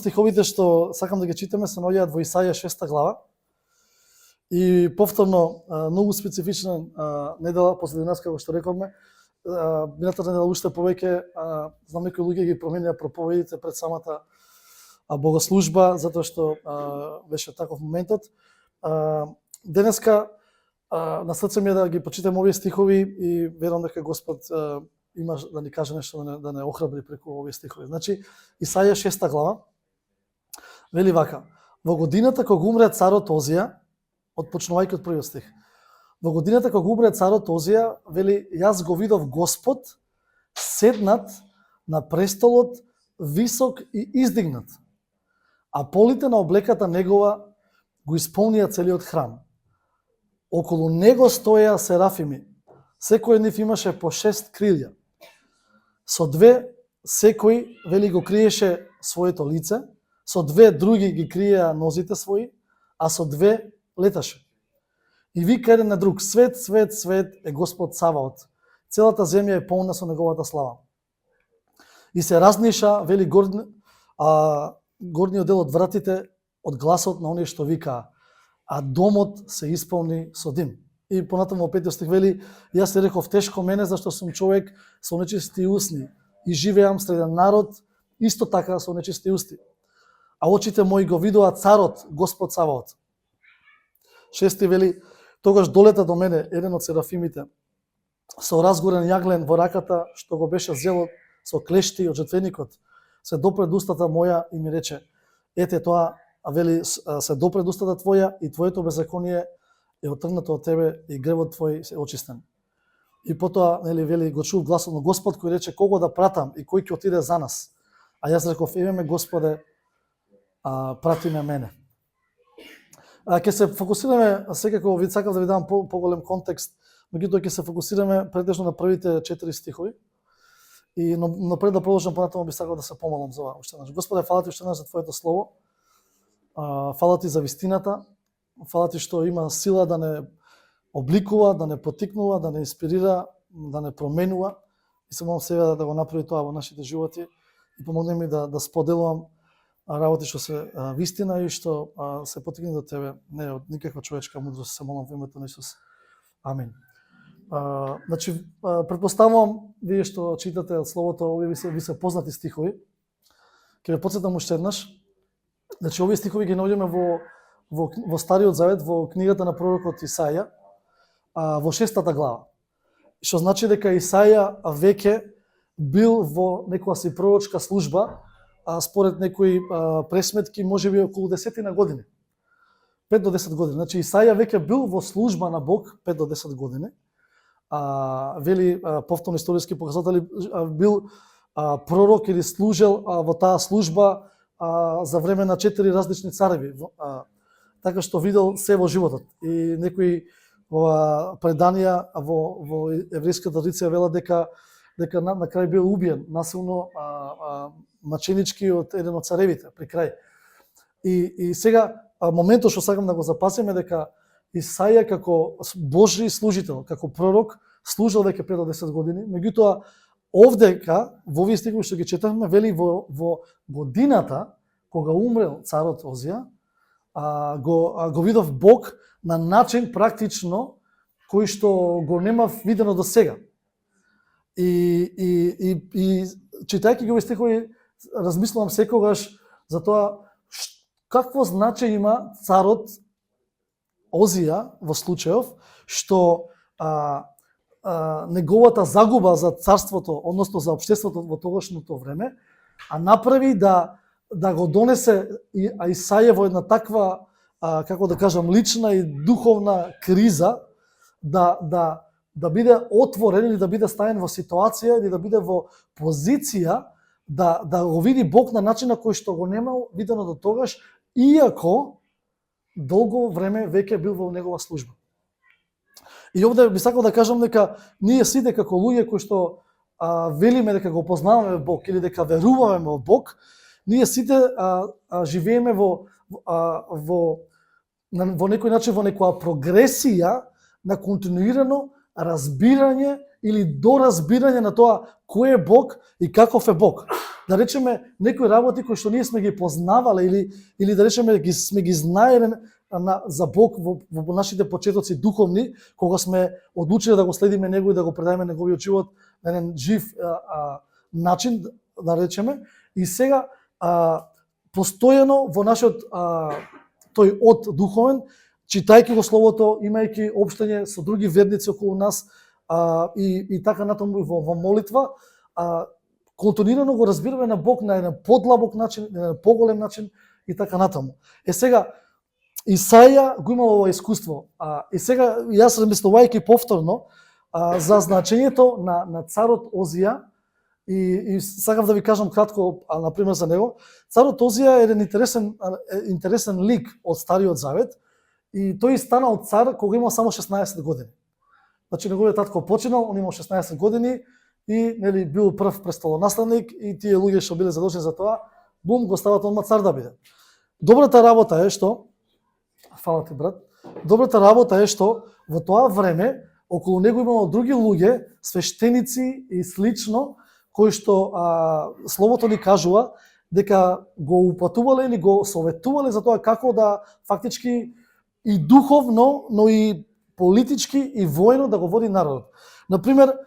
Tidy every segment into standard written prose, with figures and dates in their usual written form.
Стиховите што сакам да ги читаме се наоѓаат во Исаја 6 глава. И повторно многу специфична недела после денес, како што рековме. Минатата недела уште повеќе знам некои луѓе ги променија проповедите пред самата богослужба, затоа што беше таков моментот. Денеска на срце ми е да ги прочитам овие стихови и верувам дека Господ има да ни каже нешто, да не охрабри преку овие стихови. Значи, Исаја 6 глава вели вака: во годината кога умре царот Озија, отпочнувајќи од првиот стих. Во годината кога умре царот Озија, вели, јас го видов Господ седнат на престолот висок и издигнат, а полите на облеката негова го исполнија целиот храм. Околу него стоеа серафими, секој од нив имаше по 6 крилја. Со две секој, вели, го криеше своето лице, со две други ги криеа нозите своји, а со две леташе. И вика еден на друг: свет, свет, свет е Господ Саваот. Целата земја е полна со неговата слава. И се разниша, вели, горниот дел од вратите од гласот на оние што викаа, а домот се исполни со дим. И понатаму во 5 стих вели: јас се реков, тешко мене, зашто сум човек со нечисти усни и живеам среден народ исто така со нечисти усти. А очите мои го видоа царот, Господ Саваот. 6 вели: тогаш долета до мене еден од серафимите со разгорен јаглен во раката, што го беше зел со клешти од жртвеникот, се допред устата моја и ми рече: ете тоа, вели, се допред устата твоја и твоето беззаконие е отргнато од тебе и гревот твој се очистен. И потоа, нели, вели, го чув гласот на Господ кој рече: кого да пратам и кој ќе отиде за нас? А јас реков: еве ме Господе, прати ме мене. Ќе се фокусираме, секако ви сакав да ви дам поголем контекст, меѓутоа ќе се фокусираме претежно на првите 4 стихови. И но пред да продолжам понатаму би сакал да се помолам за ова уште еднаш. Господе, фала ти уште еднаш за твоето слово. Фала ти за вистината. Фала ти што има сила да не обликува, да не потикнува, да не инспирира, да не променува. И се молам сега да го направи тоа во нашите животи и помогни ми да споделувам работи што се вистина и што се потикни до тебе, не од никаква човечка мудрост. Се молам во името на Исус. Амин. Значи, предпоставувам, вие што читате од Словото, овие ви се познати стихови. Ќе ве потсетам уште еднаш. Значи, овие стихови ги наоѓаме во Стариот Завет, во книгата на пророкот Исаја, во 6 глава. Што значи дека Исаја веќе бил во некоја си пророчка служба, според некои пресметки, можеби околу 10 години. 5 до 10 години. Значи, Исаја веќе бил во служба на Бог 5 до 10 години. Вели, повторно историски показатели, бил пророк или служел во таа служба за време на 4 различни цареви, така што видел се во животот. И некои преданија во еврејската традиција велат дека на крај бил убиен насилно, маченички од еден од царевите при крај. И сега моментот што сакам да го запасиме дека Исаја како Божи служител, како пророк, служил веќе 5 до 10 години, меѓутоа овдека, во овие стихови што ги четавме, вели во годината кога умрел царот Озија, го видов Бог на начин практично кој што го немав видено до сега. И читајќи ги овие стихови, размислувам секогаш за тоа какво значење има царот Озија во случајов што неговата загуба за царството, односно за општеството во тогашното време, направи да го донесе Исаја во една таква, како да кажам, лична и духовна криза, да биде отворен или да биде ставен во ситуација или да биде во позиција да го види Бог на начин на кој што го немал видено до тогаш, иако долго време веќе бил во негова служба. И овде би сакал да кажам дека ние сите како луѓе кои што велиме дека го познаваме Бог или дека веруваме во Бог, ние сите живееме во некој начин во некоја прогресија на континуирано разбирање или доразбирање на тоа кој е Бог и каков е Бог. да речеме некои работи кои што ние сме ги познавале или да речеме сме ги знаеле за Бог во нашите почетоци духовни, кога сме одлучиле да го следиме него и да го предаеме неговиот живот на еден жив начин, да речеме, и сега постојано во нашиот тој од духовен, читајќи го словото, имајќи општење со други верници околу нас и така натаму во молитва, континуирано го разбираме на Бог на еден подлабок начин, на еден поголем начин и така натаму. Сега Исаија го имал ова искуство. И сега јас размислувајќи повторно за значењето на царот Озија, и сакам да ви кажам кратко, на пример за него. Царот Озија е еден интересен лик од Стариот Завет, и тој станал цар кога имал само 16 години. Значи неговиот татко починал, он имал 16 години и нели бил прв престолонаследник, и тие луѓе што биле задолжени за тоа, бум, го стават одма цар да биде. Добрата работа е што, фала ти брат, добрата работа е што во тоа време околу него имало други луѓе, свештеници и слично, кои што словото ни кажува дека го упатувале или го советувале за тоа како да фактички и духовно, но и политички и воено да го води народот. Например,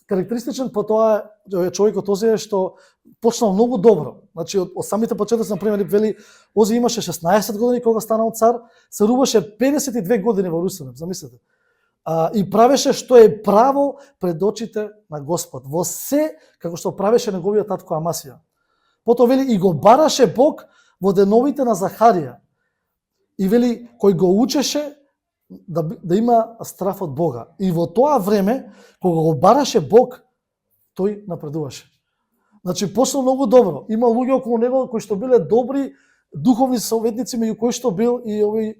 карактеристичен по тоа човекот Озија е што почнал многу добро. Значи од самите почетоци, например, вели Озија имаше 16 години кога станал цар, царуваше 52 години во Русалем, замислете. И правеше што е право пред очите на Господ. Во се како што правеше неговиот татко Амасија. Потоа вели и го бараше Бог во деновите на Захарија. И вели кој го учеше да има страф од Бога. И во тоа време, кога го бараше Бог, тој напредуваше. Значи, почнал многу добро. Има луѓе околу него кои што биле добри духовни советници, меѓу кои што бил и овој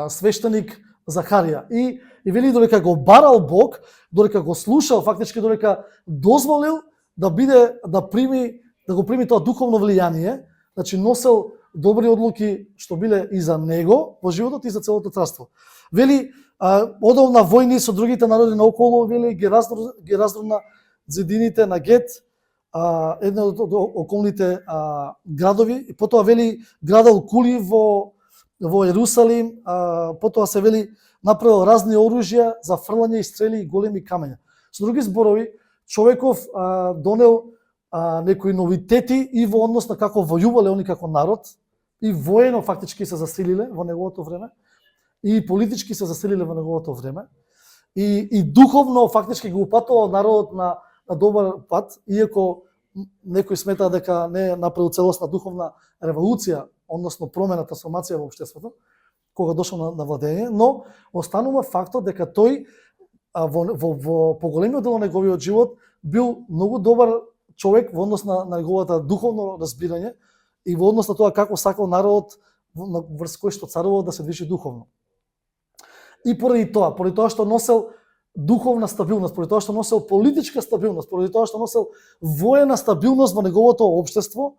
свештеник Захарија. И вели додека го барал Бог, додека го слушал, фактички додека дозволил да го прими тоа духовно влијание, значи носел добри одлуки што биле и за него во животот и за целото царство. Вели одел на војни со другите народи наоколу, вели ги раздрна зидините на Гет, една од околните градови, и потоа вели градал кули во Ерусалим, потоа се вели направил разни оружја за фрлање и стрели и големи камења. Со други зборови, човеков донел некои новитети и во однос на како војувале они како народ, и воено фактички се засилиле во неговото време, и политички се засилиле во неговото време, и духовно фактички го упатувал народот на добар пат, иако некои сметаат дека не е направил целосна духовна револуција, односно промена, трансформација во општеството, кога дошол на владење, но останува фактот дека тој во поголемиот дел на неговиот живот бил многу добар човек во однос на неговата духовно разбирање и во однос на тоа како сакал народот врз кој што царувал да се движи духовно. И поради тоа што носел духовна стабилност, поради тоа што носел политичка стабилност, поради тоа што носел воена стабилност во неговото општество,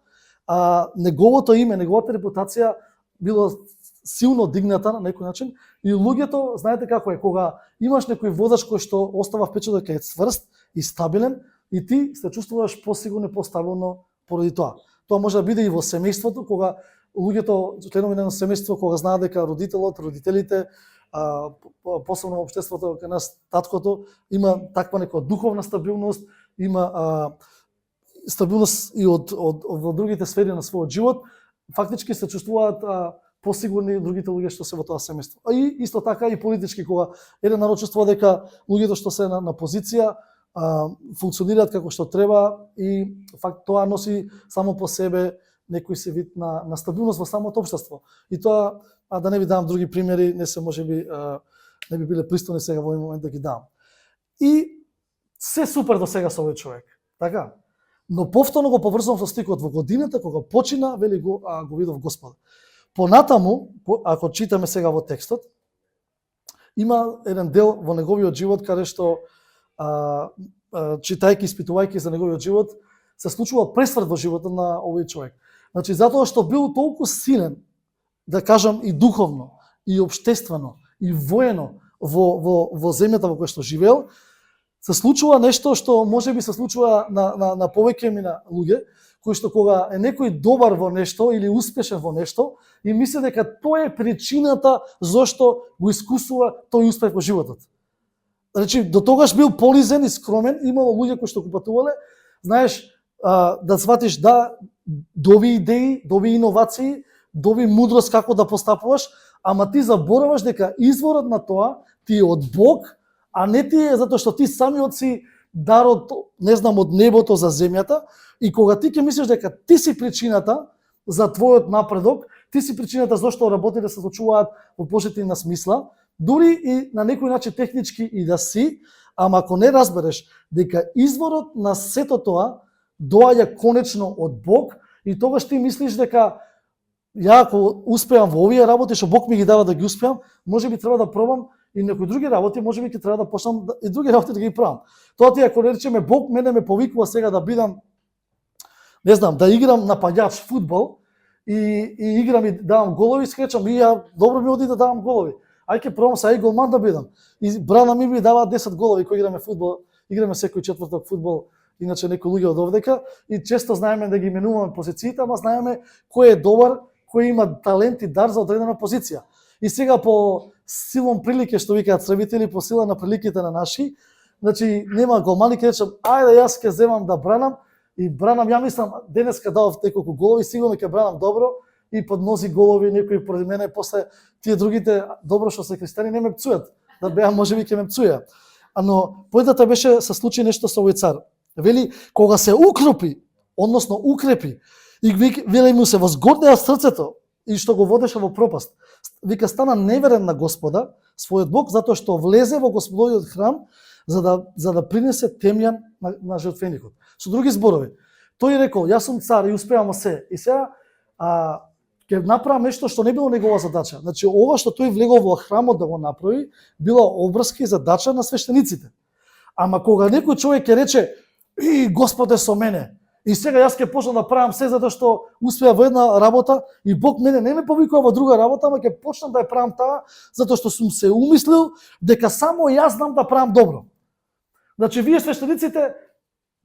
неговото име, неговата репутација било силно дигната на некој начин, и луѓето, знаете како е, кога имаш некој водач кој што остава впечаток дека е цврст и стабилен, и ти се чувствуваш посигурно и постабилно поради тоа. Тоа може да биде и во семејството, кога луѓето, членови на семејство, кога знаат дека родителите, посебно општеството кај нас, таткото, има таква некоја духовна стабилност, има стабилност и во другите сфери на својот живот, фактички се чувствуваат посигурни другите луѓе што се во тоа семејство. И исто така и политички, кога еден народ чувствува дека луѓето што се на позиција функционираат како што треба, и факт тоа носи само по себе некој се вид на стабилност во самото општество. И тоа, да не ви давам други примери, не би биле пристојни сега во овој момент да ги давам. И се супер до сега со овој човек, така? Но повторно го поврзувам со стикот во годината кога почина, вели го видов Господа. Понатаму, ако читаме сега во текстот, има еден дел во неговиот живот каде што читајќи, испитувајќи за неговиот живот, се случува пресврт во животот на овој човек. Значи, затоа што бил толку силен, да кажам и духовно, и општествено, и воено во земјата во која што живеел, се случува нешто што можеби се случува на повеќе на луѓе, кои што кога е некој добар во нешто или успешен во нешто и мисли дека тоа е причината зошто го искусува тој успех во животот. Значи, до тогаш бил полизен и скромен, имало луѓе кои што го патувале, знаеш, да сватиш дови идеи, дови иновации, дови мудрост како да постапуваш, ама ти забораваш дека изворот на тоа ти е од Бог, а не ти е затоа што ти самиот си дарот, не знам, од небото за земјата, и кога ти ќе мислиш дека ти си причината за твојот напредок, ти си причината зашто работите се случуваат во позитивна смисла, дури и на некој начин технички и да си, ама ако не разбереш дека изворот на сето тоа доаѓа конечно од Бог, и тогаш ти мислиш дека ја ако успеам во овие работи што Бог ми ги дава да ги успеам, можеби треба да пробам и некои други работи, можеби ќе треба да почнам и други работи да ги правам. Тоа ти ако речеме Бог мене ме повикува сега да бидам, не знам, да играм напаѓач фудбал и играм и давам голови, скречам и ја добро ми оди да давам голови. Ај ќе пробам са и голман да бидам. И брана ми дава 10 голови кои играме фудбал, играме секој четврток фудбал, иначе некои луѓе од овдека, и често знаеме да ги именуваме позициите, ама знаеме кој е добар, кој има талент и дар за одредена позиција. И сега по силом прилике, што викаат сребители, по сила на приликите на наши, значи нема голмани, ќе речам, ајде јас ќе земам да бранам, и бранам, ја мислам, денеска давав неколку голови, сигурно ќе бранам добро, и под нози голови некои поради мене, после тие другите, добро што се христијани, не ме пцујат, да беа можеби ќе ме пцуја. Но поедата беше, се случи нешто со овој цар. Вели, кога се укропи, односно укрепи, и вели му се возгордеа срцето, и што го водеше во пропаст. Вика, стана неверен на Господа, својот Бог, затоа што влезе во Господовиот храм, за да принесе темјан на жртвеникот. Со други зборови, тој рекол, јас сум цар и успеам се, и сега ќе направам нешто што не било негова задача. Значи, ова што тој влегол во храмот да го направи, била обврска и задача на свештениците. Ама кога некој човек ќе рече, и Господ е со мене, и сега јас ќе почнам да правам се затоа што успеа во една работа и Бог мене не ме повикува во друга работа, ама ќе почнам да ја правам таа затоа што сум се умислил дека само јас знам да правам добро. Значи, вие свештениците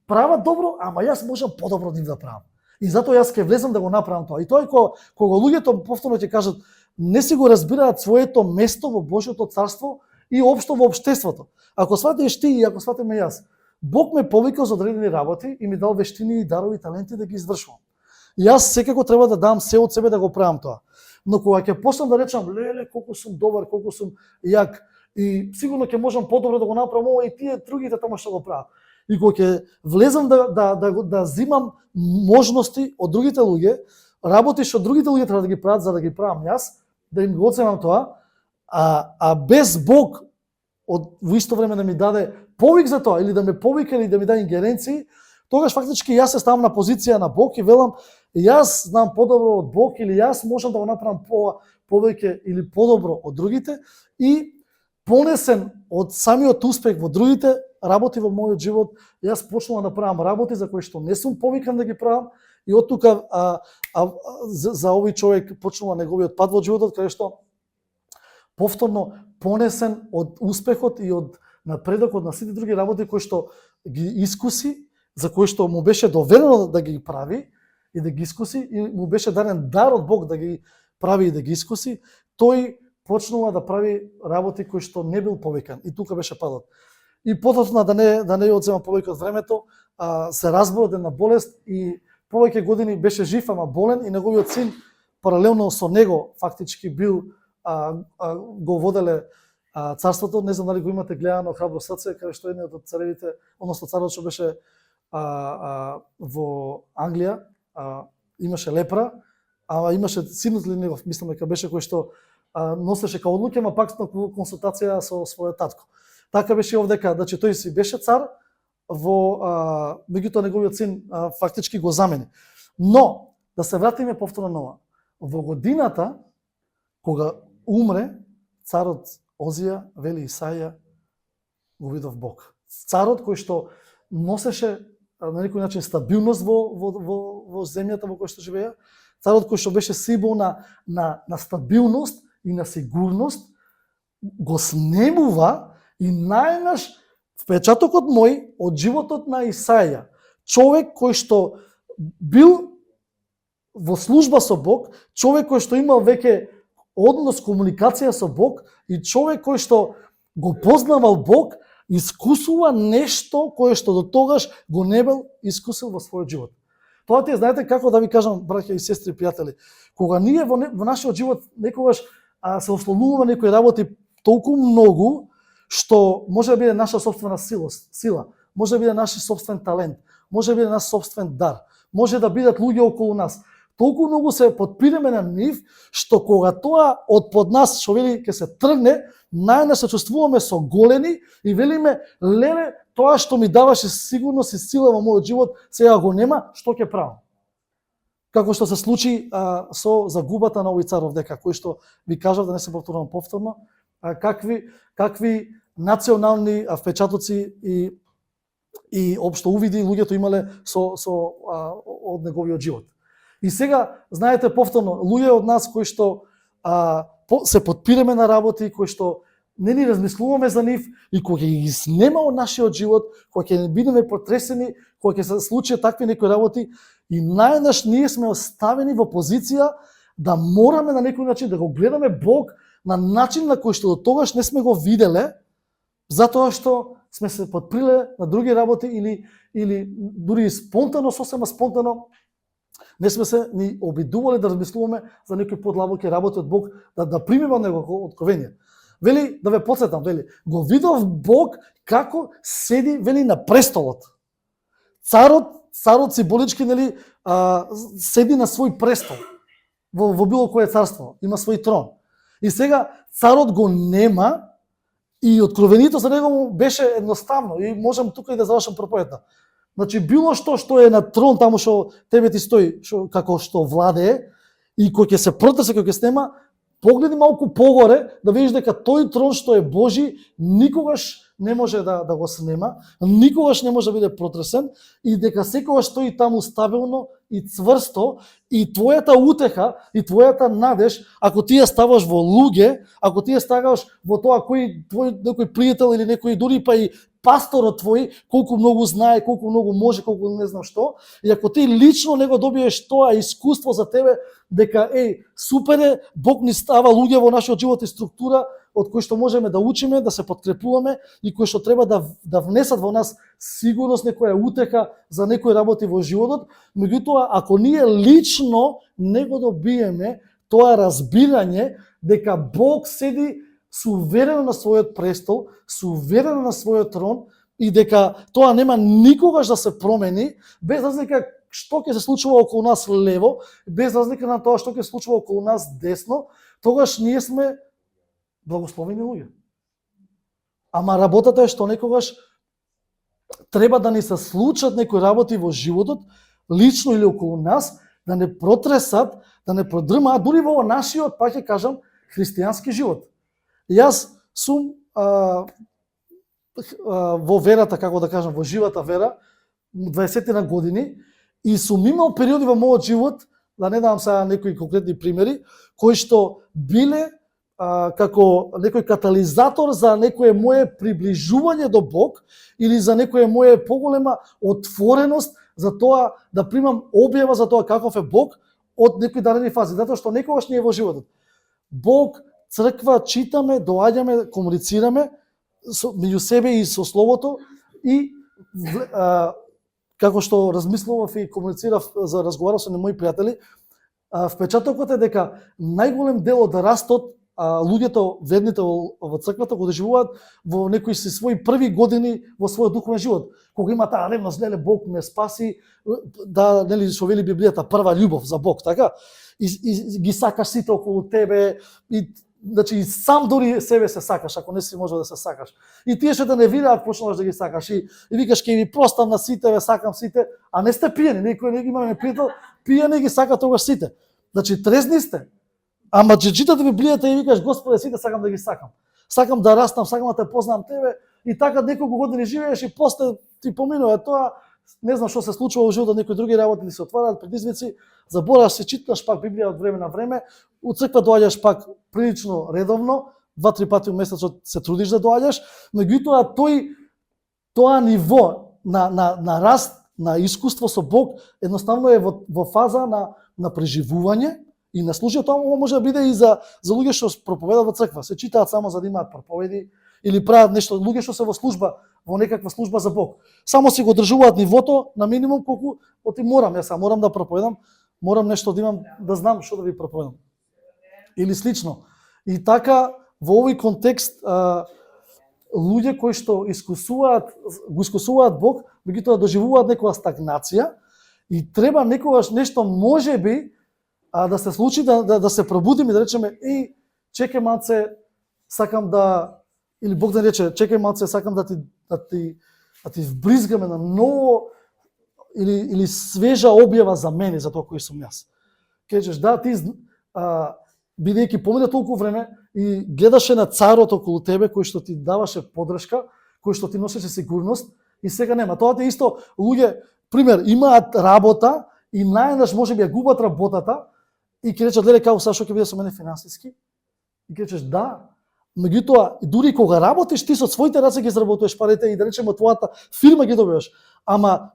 прават добро, ама јас можам подобро од нив да правам. И затоа јас ќе влезам да го направам тоа. И тоа е кога луѓето повторно ќе кажат, не си го разбираат своето место во Божјото царство и општо во општеството. Ако сватиш ти и ако сватиме јас, Бог ме повикал за одредени работи и ми дал вештини и дарови, таленти да ги извршувам. И јас секако треба да дам се од себе да го правам тоа. Но кога ќе почнам да речам, леле, колку сум добар, колку сум јак, и сигурно ќе можам подобро да го направам ова и тие другите таму што го прават. И кога ќе влезам да зимам можности од другите луѓе, работи што другите луѓе треба да ги прават за да ги правам јас, да им го оценам тоа, а без Бог во исто време да ми даде повик за тоа, или да ме повика, или да ми даде ингеренции, тогаш фактички јас се ставам на позиција на Бог и велам, јас знам подобро од Бог, или јас можам да го направам повеќе или подобро од другите, и понесен од самиот успех во другите работи во мојот живот, јас почнувам да правам работи за кои што не сум повикан да ги правам, и од тука за овој човек почнува неговиот пат во животот, каде што повторно понесен од успехот и од напредокот на сите други работи кои што ги искуси, за кои што му беше доверено да ги прави и да ги искуси, и му беше даден дар од Бог да ги прави и да ги искуси, тој почнува да прави работи кои што не бил повикан. И тука беше падот. И потоцна да не одзема повеќе од времето, се разбол од една болест и повеќе години беше жив, ама болен, и неговиот син паралелно со него фактички бил го воделе царството. Не знам дали го имате гледано Храбро срце, каде што едниот од царевите, односно царот што беше во Англија, имаше лепра, а имаше синот ли негов, мислам дека беше кој што носеше као одлуки, ама пак на консултација со својот татко. Така беше овдека, значи тој си беше цар, меѓутоа неговиот син фактички го замени. Но да се вратиме повторно на ова. Во годината кога умре царот Озија, вели Исаја, го видов Бог. Царот кој што носеше на некој начин стабилност во земјата во која што живеја, царот кој што беше символ на стабилност и на сигурност, го снемува и најнаш впечатокот мој од животот на Исаја, човек кој што бил во служба со Бог, човек кој што имал веќе однос, комуникација со Бог и човек кој што го познавал Бог, искусува нешто кое што до тогаш го не бил искусил во својот живот. Тоа ти знаете како да ви кажам, браќа и сестри и пријатели, кога ние во нашиот живот некогаш се ослонуваме некои работи толку многу, што може да биде наша собствена сила, може да биде наш собствен талент, може да биде наш собствен дар, може да бидат луѓе околу нас. Толку многу се подпираме на нив, што кога тоа од под нас, што вели, ќе се тргне, најнаш се чувствуваме соголени и велиме, леле, тоа што ми даваше сигурност и сила во мојот живот, сега го нема, што ќе правам? Како што се случи со загубата на овој царов дека, кој што ви кажав, да не се повторувам повторно, какви национални впечатоци и општо увиди луѓето имале од неговиот живот. И сега, знаете, повторно, луѓе од нас кои што се подпираме на работи, кои што не ни размислуваме за нив и кои ќе ги снема од нашиот живот, кои ќе бидеме потресени, кои ќе се случат такви некои работи и најнаш ние сме оставени во позиција да мораме на некој начин да го гледаме Бог на начин на кој што до тогаш не сме го виделе, затоа што сме се подприле на други работи или дури спонтано, сосема спонтано, не сме се ни обидувале да размислуваме за некои подлабоки работи од Бог, да примеме од него откровение. Вели, да ве подсетам, вели, го видов Бог како седи, вели, на престолот. Царот символички, нели, седи на свој престол во било кое царство, има свој трон. И сега царот го нема и откровението за него беше едноставно и можам тука и да завршам проповедта. Значи, било што е на трон, таму што тебе ти стои, како што владее, и кој ќе се протресе, кој ќе снема, погледи малку погоре, да видиш дека тој трон што е Божи, никогаш не може да го снема, никогаш не може да биде протресен, и дека секогаш стои таму стабилно и цврсто, и твојата утеха, и твојата надеж, ако ти ја ставаш во луѓе, ако ти ја ставаш во тоа кој твој некој пријател или некој дури па и пасторот твој, колку многу знае, колку многу може, колку не знам што, и ако ти лично не го добиеш тоа искуство за тебе, дека, супер е, Бог ни става луѓе во нашиот живот и структура, од кои што можеме да учиме, да се подкрепуваме и кои што треба да внесат во нас сигурност, некоја утеха за некои работи во животот, меѓутоа, ако ние лично не го добиеме тоа разбирање дека Бог седи суверено на својот престол, суверено на својот трон и дека тоа нема никогаш да се промени, без разлика што ќе се случува околу нас лево, без разлика на тоа што ќе се случува околу нас десно, тогаш ние сме благословени луѓе. Ама работата е што некогаш треба да ни се случат некои работи во животот, лично или околу нас, да не протресат, да не продрмаат, дури во нашиот, па ќе кажам, христијански живот. Јас сум во верата, како да кажам, во живата вера, 20 на години, и сум имал периоди во мојот живот, да не давам сега некои конкретни примери, кои што биле како некој катализатор за некое моје приближување до Бог или за некое моје поголема отвореност за тоа да примам објава за тоа каков е Бог од некои дадени фази, затоа што некогаш не е во животот. Бог, црква, читаме, доаѓаме, комуницираме меѓу себе и со Словото и како што размислував и комуницирав, разговарав со мои пријатели, впечатокот е дека најголем дел од растот луѓето, верните во црквата, го доживуваат во некои своји први години во својот духовен живот. Кога има таа ревност, леле, Бог ме спаси, да, нели, што вели Библијата, прва љубов за Бог, така? И ги сакаш сите околу тебе, и значи и сам дури себе се сакаш, ако не си можел да се сакаш. И тие што те не видеат, почнуваш да ги сакаш и викаш ќе ви простам на сите, ве сакам сите, а не сте пиени, некој имаме пријател, пиени ги сака тогаш сите. Значи трезни сте. Ама че читате Библијата и викаш, Господе, сите сакам да ги сакам. Сакам да растам, сакам да те познам тебе, и така неколку години живееш и после ти поминува тоа, не знам што се случува во животот, некои други работи се отвараат, предизвици, забораваш се, читаш пак Библија од време на време, у црква доаѓаш пак прилично редовно, 2-3 пати во месецот се трудиш да доаѓаш, меѓутоа тој тоа ниво на раст, на искуство со Бог, едноставно е во фаза на преживување и на служба. Тоа може да биде и за луѓе што проповедаат во црква, се читаат само за да имаат проповеди или прават нешто, луѓе што се во служба, во некаква служба за Бог. Само си го одржуваат нивото на минимум колку морам, јас морам да проповедам, морам нешто да имам, да знам што да ви проповедам. Или слично. И така во овој контекст луѓе кои што го искусуваат Бог, меѓутоа доживуваат некоја стагнација и треба некогаш нешто можеби да се случи, да се пробудиме и да речеме чекај малце, сакам да, или Бог да рече чекај малце, сакам да ти вбризгаме на ново или свежа објава за мене, за тоа кој сум јас. Кажеш да, ти бидејќи помина толку време и гледаше на царот околу тебе кој што ти даваше поддршка, кој што ти носеше сигурност и сега нема. Тоа е исто луѓе, пример, имаат работа и најнаш можеби ја губат работата и ќе речат леле како сега што ќе биде со мене финансиски? И ќе речеш да, меѓутоа дури кога работиш ти со своите раце ги заработуваш парите и да речеме твојата фирма ги добиваш. Ама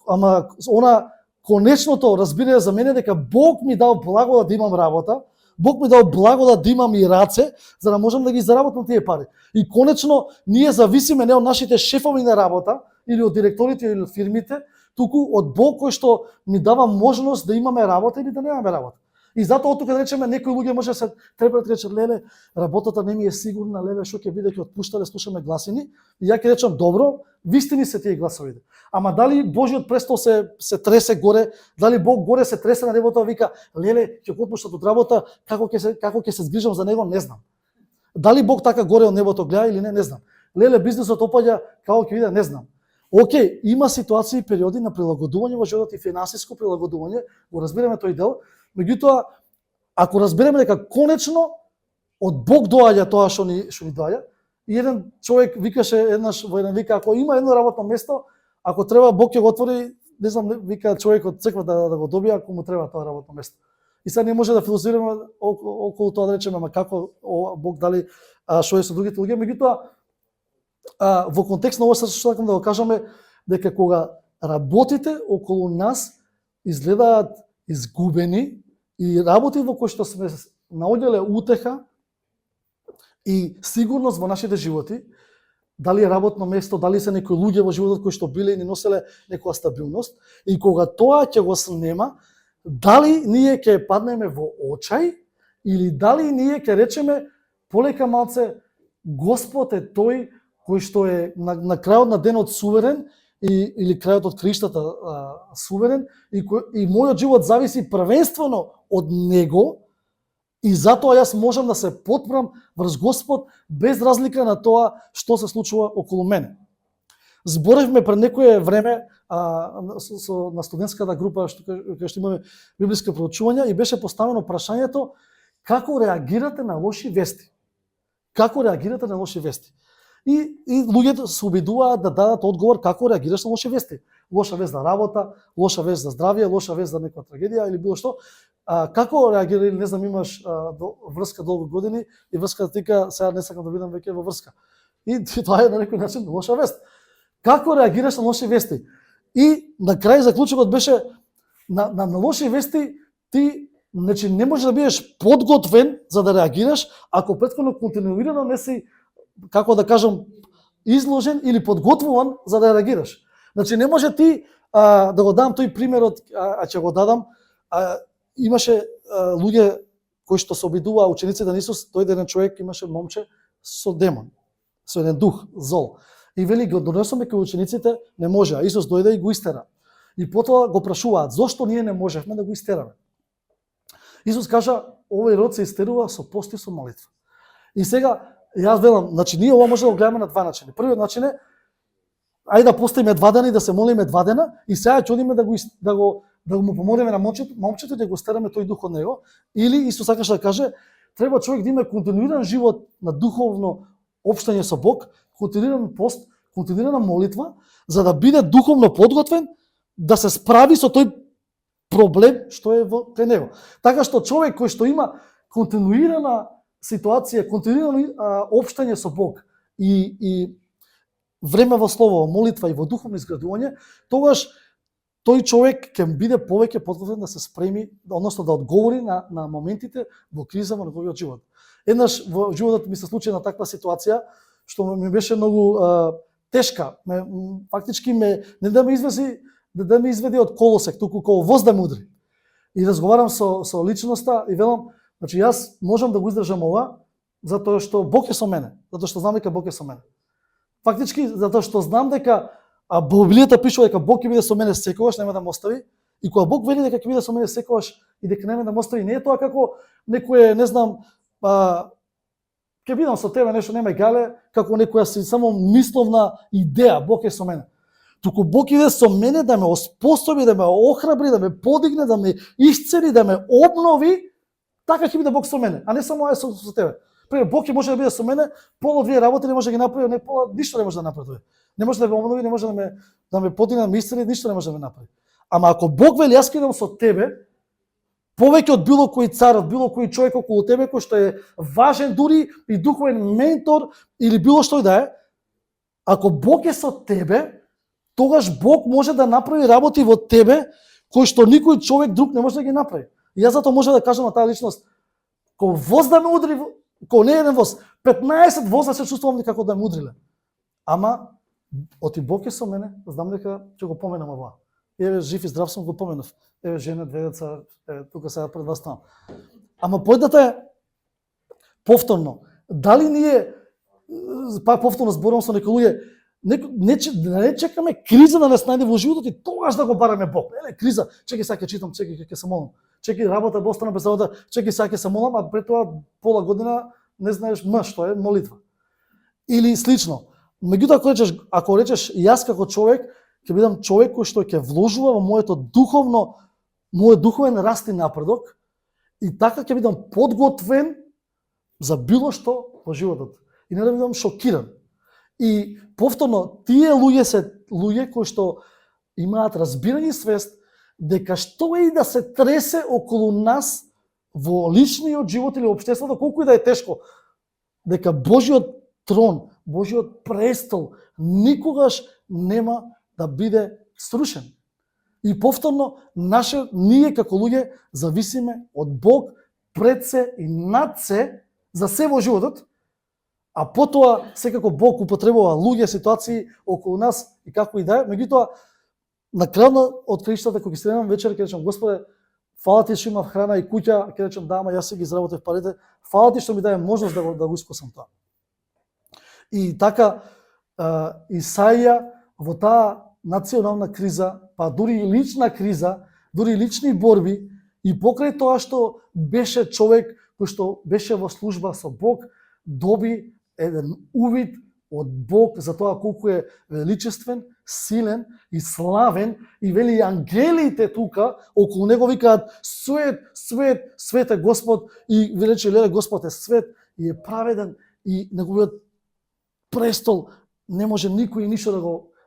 она конечното разбирање за мене дека Бог ми дал благодат да имам работа, Бог ми дал благодат да имам и раце, за да можам да ги заработам тие пари. И конечно, ние зависиме не од нашите шефови на работа, или од директорите или од фирмите, туку од Бог кој што ни дава можност да имаме работа или да немаме работа. И затоа тука да речеме некои луѓе може се треба да речат леле, работата не ми е сигурна, леле што ќе биде ќе отпуштале, слушаме гласини, и ја ќе речам добро, вистини се тие гласовите. Ама дали Божиот престол се тресе горе, дали Бог горе се тресе на небото, вика леле ќе го отпуштат од работа, како ќе се згрижам за него, не знам. Дали Бог така горе од небото гледа или не знам. Леле бизнисот опаѓа, како ќе биде, не знам. Океј, има ситуации и периоди на прилагодување во животот и финансиско прилагодување, го разбираме тој дел. Меѓутоа, ако разбереме дека конечно од Бог доаѓа тоа што ни доаѓа, и еден човек викаше еднаш во еден вика, ако има едно работно место, ако треба Бог ќе го отвори, не знам, вика човек од црквата да го добие ако му треба тоа работно место. И сега не може да филозофираме околу тоа да речеме, ама како Бог дали што е со другите луѓе, меѓутоа во контекст на ова што сакам да го кажаме дека кога работите околу нас изгледаат изгубени и работи во кои што сме наоѓале утеха и сигурност во нашите животи, дали е работно место, дали се некои луѓе во животот кои што биле и ни носеле некоја стабилност, и кога тоа ќе го снема, дали ние ќе паднеме во очај или дали ние ќе речеме полека малце Господ е тој кој што е на крајот на денот суверен или крајот од криштата суверен и мојот живот зависи првенствено од него и затоа јас можам да се потпрам врз Господ без разлика на тоа што се случува околу мене. Зборевме пред некое време на студентската група кај што имаме библиски проучувања и беше поставено прашањето како реагирате на лоши вести. Како реагирате на лоши вести? И луѓето се обидуваат да дадат одговор како реагираш на лоши вести. Лоша вест за работа, лоша вест за здравје, лоша вест за некоја трагедија или било што. Како реагира, или не знам, имаш врска долго години и врската тика сега не сакам да бидам веќе во врска. И тоа е на некој начин лоша вест. Како реагираш на лоши вести? И на крај заклучокот беше на лоши вести ти значи не можеш да бидеш подготвен за да реагираш ако претходно континуирано не си, како да кажам, изложен или подготвуван за да реагираш. Значи не може ти да го дам тој примерот, ќе го дадам. Имаше луѓе кои што се обидуваа учениците на Исус, дојде еден човек, имаше момче со демон, со еден дух зол. И вели го донесоме кај учениците, не може, а Исус дојде и го истера. И потоа го прашуваат, зошто ние не можевме да го истераме? Исус кажа, овој род се истерува со пост и со молитва. И сега, јас велам, значи ние ова може да го гледаме на два начини. Првиот начин е, ајде да постиме 2 дена и да се молиме 2 дена, и сега ќе одиме да му помолиме на момчето и да го стераме тој дух од него. Или Исус сакаше да каже, треба човек да има континуиран живот на духовно општање со Бог, континуиран пост, континуирана молитва, за да биде духовно подготвен да се справи со тој проблем што е во него. Така што човек кој што има континуирана ситуација, континуирано општање со Бог и време во слово, во молитва и во духовно изградување, тогаш тој човек ќе биде повеќе подготвен да се спреми, односно да одговори на моментите во криза во неговиот живот. Еднаш во животот ми се случи на таква ситуација што ми беше многу тешка. Фактички не да ме изведи од колосек, туку како воз да ме удри. И разговарам со личноста и велам, значи јас можам да го издржам ова затоа што Бог е со мене, затоа што знам дека Бог е со мене. Фактички затоа што знам дека Библијата пишува дека Бог ќе биде со мене секогаш, нема да ме остави. И кога Бог вели дека ќе биде со мене секогаш и дека нема да ме остави, не е тоа како некое, не знам, ќе бидам со тебе, нешто нема гале, како некоја си само мисловна идеја, Бог е со мене. Туку Бог иде со мене да ме оспособи, да ме охрабри, да ме подигне, да ме исцели, да ме обнови, така ќе биде Бог со мене, а не само со тебе. Бог ќе може да биде со мене, пола две работи не може да ги направи, не пола, ништо не може да направи. Не може да ме обнови, не може да ме подигне, да ме исцели, ништо не може да ме направи. Ама ако Бог вели јас ќе идам со тебе, повеќе од било кој цар, од било кој човек околу тебе кој што е важен, дури и духовен ментор или било што и да е, ако Бог е со тебе, тогаш Бог може да направи работи во тебе кои што никој човек друг не може да ги направи. И јас затоа може да кажам на таа личност, кога воз да ме удри, кога не еден воз, 15 воза се чувствувам како да ме удриле. Ама оти Бог е со мене, знам дека ќе го поменам ова. Еве жив и здрав сум, го поменав. Еве жена, две деца, тука сега пред вас таму. Ама појдата е повторно. Дали ние повторно зборувам со некои луѓе, не чекаме криза да нас најде во животот и тогаш да го бараме Бог. Криза, чекај сега ќе читам, чекај ќе се молам. Чекај работа да остана без работа, чекај сега ќе се молам, а пред тоа пола година не знаеш што е молитва. Или слично. Меѓутоа ако речеш јас како човек ќе бидам човек кој што ќе вложува во мојот духовен раст и напредок и така ќе бидам подготвен за било што во животот. И не да бидам шокиран. И повторно, тие луѓе се луѓе кои што имаат разбирање и свест дека што и да се тресе околу нас во личниот живот или општеството, колку и да е тешко, дека Божиот трон, Божиот престол никогаш нема да биде срушен. И повторно, ние како луѓе зависиме од Бог пред се и над се за се во животот, а потоа секако Бог употребува луѓе, ситуации околу нас и како и да е. Меѓутоа, на крајот од краиштата кога ќе седнам вечер ќе речам Господе, фала ти што имав храна и куќа, ќе речам да, ама јас си ги изработев парите. Фала ти што ми даде можност да го искусам тоа. И така Исаија во таа национална криза, па дури и лична криза, дури и лични борби, и покрај тоа што беше човек кој што беше во служба со Бог, доби еден увид од Бог за тоа колку е величествен, силен и славен, и вели ангелите тука околу него викаат свет, свет, свет е Господ, и рече леле Господ е свет и е праведен и неговиот престол не може никој и ништо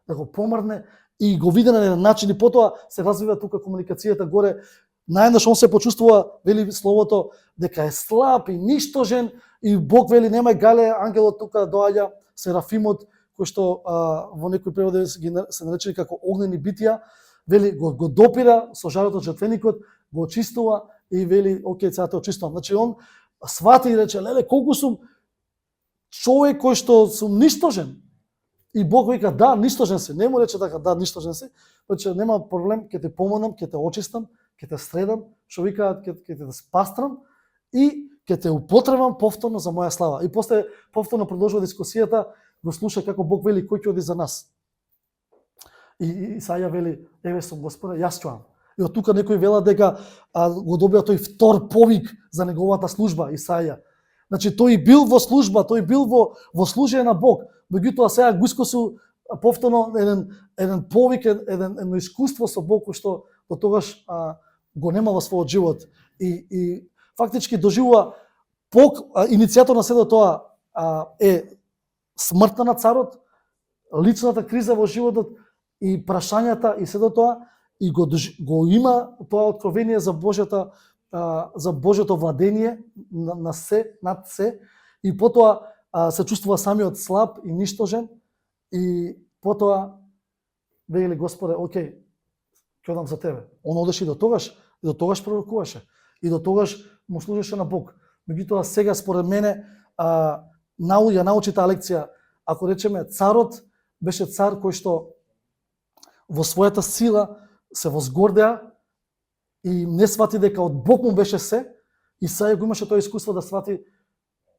да го помрне, и го види на еден начин и потоа се развива тука комуникацијата горе. Најнаш он се почувствува, вели словото, дека е слаб и ништожен, и Бог вели немај гале, ангелот тука доаѓа, Серафимот, кој што во некои преводи се наречени како огнени битија, вели го допира со жарот од жртвеникот, го очистува и вели окей, сега те очистувам. Значи он свати и рече леле колку сум човек кој што сум ништожен. И Бог вика да, ништожен си. Не му рече така да, ништожен си, рече нема проблем, ќе те помогнам, ќе те очистам, ќе те средам, што викаат ќе те спастрам и ќе те употребам повторно за моја слава. И после повторно продолжува дискусијата, го слуша како Бог вели кој ќе оди за нас. И Исаја вели, еве сум Господе, јас ќуам. И од тука некои велат дека го добија тој втор повик за неговата служба Исаја. Значи тој бил во служба, тој бил во служење на Бог. Меѓутоа сега го искусил повторно еден повик, едно искуство со Бог што до тогаш го нема во својот живот. И фактички доживува иницијатор на седо тоа е смртта на царот, личната криза во животот и прашањата и седо тоа, и го има тоа откровение за Божјото владение на се, над се, и потоа се чувствува самиот слаб и ништожен, И потоа вели Господе, окей, ќе одам за тебе. Он одеше и до тогаш пророкуваше. И до тогаш му служеше на Бог. Меѓутоа сега според мене ја научи таа лекција. Ако речеме царот беше цар кој што во својата сила се возгордеа и не свати дека од Бог му беше се, и сега го имаше тоа искуство да свати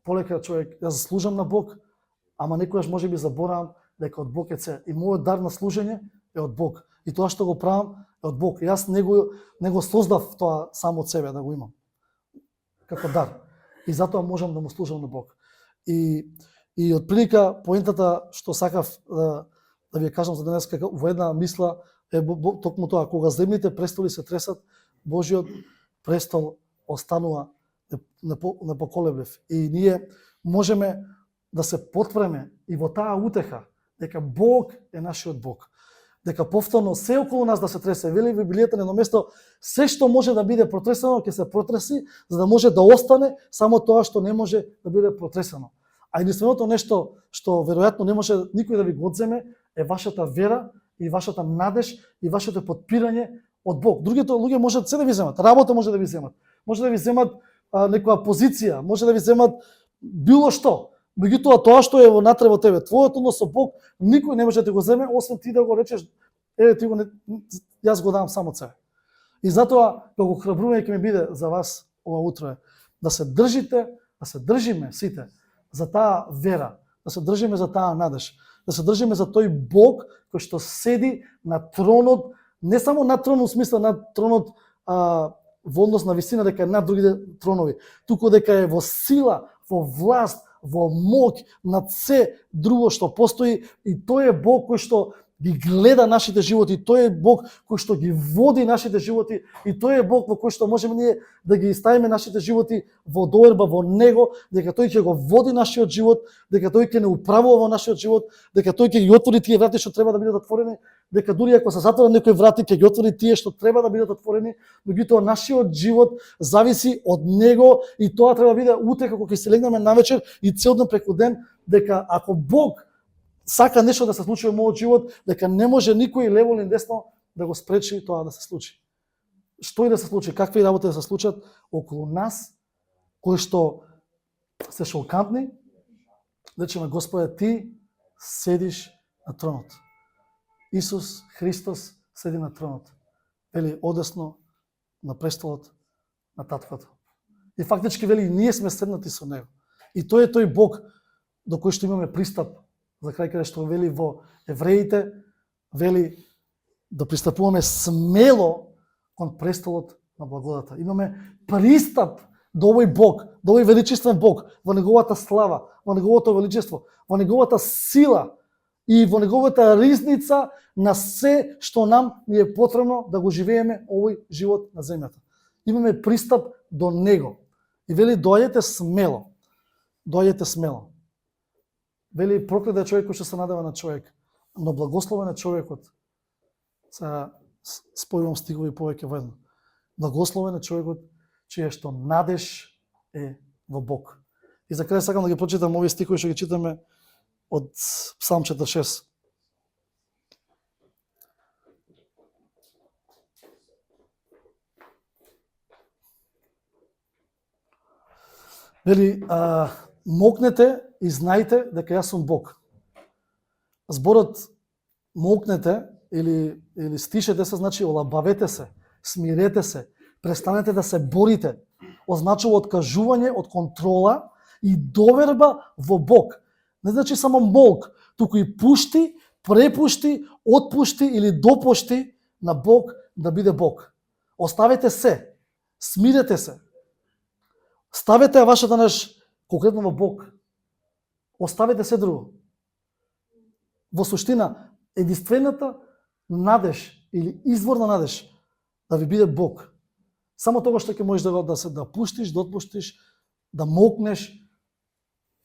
полека човек, јас заслужам на Бог, ама некојаш можеби заборавам дека од Бог е се. И мојот дар на служење е од Бог. И тоа што го правам е од Бог. Јас не го создав тоа само од себе да го имам како дар. И затоа можам да му служам на Бог. И од прилика поентата што сакав да ви кажам за денес во една мисла е токму тоа, кога земните престоли се тресат, Божиот престол останува непоколеблив. И ние можеме да се потвреме и во таа утеха дека Бог е нашиот Бог. Дека повторно се околу нас да се тресе. Вели Библијата на едно место, се што може да биде протресено ќе се протреси, за да може да остане само тоа што не може да биде протресено. А единственото нешто што веројатно не може никој да ви го одземе е вашата вера и вашата надеж и вашето подпирање од Бог. Другите луѓе можат се да ви земат, работа може да ви земат, може да ви земат некоја позиција, може да ви земат било што. Меѓутоа тоа што е внатре во тебе, твојот однос со Бог, никој не може да го земе, освен ти да го речеш, ти го не, јас го давам само од себе. И затоа, како храбрување ќе ми биде за вас ова утро, да се држите, да се држиме сите за таа вера, да се држиме за таа надеж, да се држиме за тој Бог кој што седи на тронот, не само на тронот, в смисла на тронот во однос на висина дека е над другите тронови, туку дека е во сила, во власт, во моќ над се друго што постои, и тој е Бог кој што ги гледа нашите животи, тој е Бог кој што ги води нашите животи, и тој е Бог во кој што можеме ние да ги ставиме нашите животи во доверба во Него, дека тој ќе го води нашиот живот, дека тој ќе не управува во нашиот живот, дека тој ќе ги отвори тие врати што треба да бидат отворени, дека дури ако се затворат некои врати ќе ги отвори тие што треба да бидат отворени, меѓутоа нашиот живот зависи од Него, и тоа треба да биде утеха кога ќе се легнеме навечер и цел ден преку ден, дека ако Бог сака нешто да се случи во мојот живот, дека не може никој лево или десно да го спречи тоа да се случи. Што и да се случи, какви работи да се случат околу нас, кои што се шокантни, речеме Господе, ти седиш на тронот. Исус Христос седи на тронот. Вели одесно на престолот на Таткото. И фактички вели ние сме седнати со Него. И тој е тој Бог до кој што имаме пристап. За крај каде што вели во Евреите, вели да пристапуваме смело кон престолот на благодата. Имаме пристап до овој Бог, до овој величествен Бог, во неговата слава, во неговото величество, во неговата сила и во неговата ризница на се што нам ни е потребно да го живееме овој живот на земјата. Имаме пристап до Него. И вели доаѓете смело. Доаѓете смело. Вели проклет е човек кој што се надева на човек, но благословен е човекот. Сега спојувам стигови повеќе во едно. Благословен е човекот чија што надеж е во Бог. И за крај сакам да ги прочитам овие стихови што ги читаме од Псалм 46. Вели, мокнете и знајте дека јас сум Бог. Зборот мокнете или стишете се значи олабавете се, смирете се, престанете да се борите. Означува откажување од контрола и доверба во Бог. Не значи само молк, туку и пушти, препушти, отпушти или допушти на Бог да биде Бог. Оставете се, смирете се. Ставете вашата надеж конкретно во Бог. Оставете се друго. Во суштина, единствената надеж или извор на надеж да ви биде Бог. Само тоа што ќе можеш да пуштиш, да отпуштиш, да молкнеш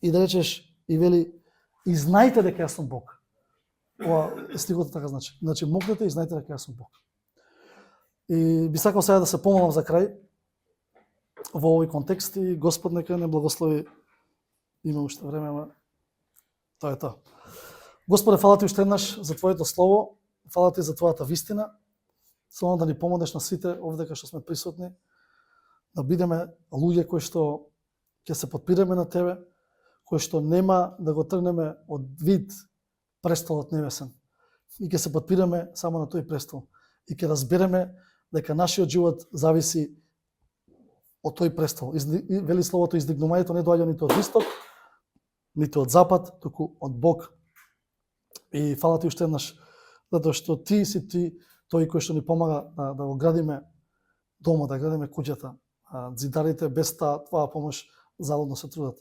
и да речеш и вели и знајте дека јас сум Бог. Ова стихот така значи. Значи молкнете и знајте дека јас сум Бог. И би сакал сега да се помолам за крај во овој контекст и Господ нека не благослови. Има уште време, ама тоа е тоа. Господе, фала ти уште еднаш за Твоето слово, фала ти за Твојата вистина. Само да ни помогнеш на сите овде кај што сме присутни, да бидеме луѓе кои што ќе се подпираме на Тебе, кои што нема да го тргнеме од вид престолот небесен. И ќе се подпираме само на тој престол. И ќе разбереме дека нашиот живот зависи од тој престол. Вели словото, издигнувањето не доаѓа ниту од исток, ниту од запад, туку од Бог. И фала ти уште еднаш, затоа што ти си тој кој што ни помага да го градиме домот, да градиме куќата. Зидарите без твоја помош залудно се трудат.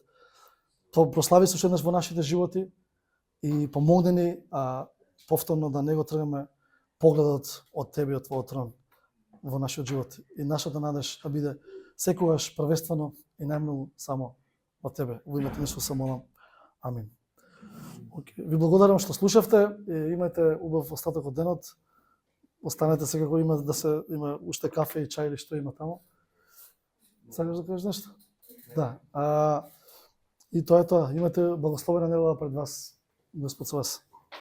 Прослави се уште еднаш во нашите животи и помогни ни повторно да не го тргаме погледот од Тебе и од Твојот трон во нашиот живот. И нашата надеж да биде секогаш првенствено и најмногу само од Тебе. Во името на Исуса молам. Амин. Ви благодарам што слушавте. Имајте убав остаток од денот. Останете секако, има уште кафе и чај или што има таму. Сакаш да кажеш нешто? Да. И тоа е тоа. Имате благословена недела пред вас. Господ со вас.